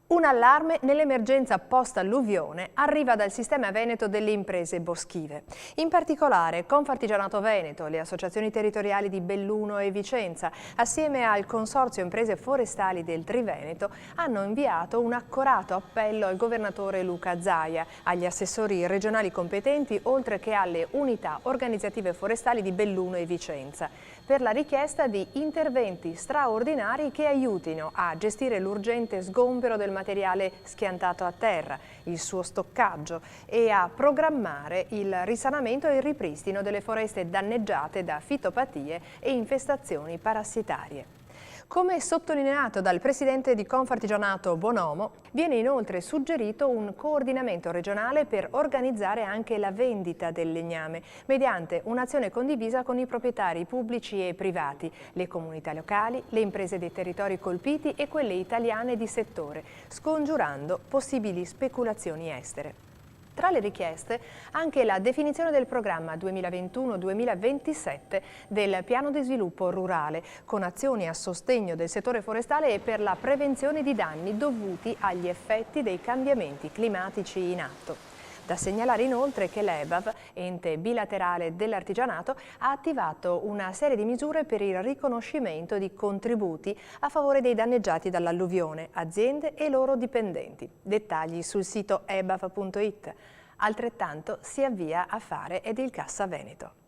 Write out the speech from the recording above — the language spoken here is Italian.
Un allarme nell'emergenza post-alluvione arriva dal sistema veneto delle imprese boschive. In particolare Confartigianato Veneto, le associazioni territoriali di Belluno e Vicenza, assieme al Consorzio Imprese Forestali del Triveneto, hanno inviato un accorato appello al governatore Luca Zaia, agli assessori regionali competenti, oltre che alle unità organizzative forestali di Belluno e Vicenza, per la richiesta di interventi straordinari che aiutino a gestire l'urgente sgombero del materiale schiantato a terra, il suo stoccaggio e a programmare il risanamento e il ripristino delle foreste danneggiate da fitopatie e infestazioni parassitarie. Come sottolineato dal presidente di Confartigianato Bonomo, viene inoltre suggerito un coordinamento regionale per organizzare anche la vendita del legname, mediante un'azione condivisa con i proprietari pubblici e privati, le comunità locali, le imprese dei territori colpiti e quelle italiane di settore, scongiurando possibili speculazioni estere. Tra le richieste anche la definizione del programma 2021-2027 del piano di sviluppo rurale, con azioni a sostegno del settore forestale e per la prevenzione di danni dovuti agli effetti dei cambiamenti climatici in atto. Da segnalare inoltre che l'EBAV, ente bilaterale dell'artigianato, ha attivato una serie di misure per il riconoscimento di contributi a favore dei danneggiati dall'alluvione, aziende e loro dipendenti. Dettagli sul sito ebav.it. Altrettanto si avvia a fare ed il Cassa Veneto.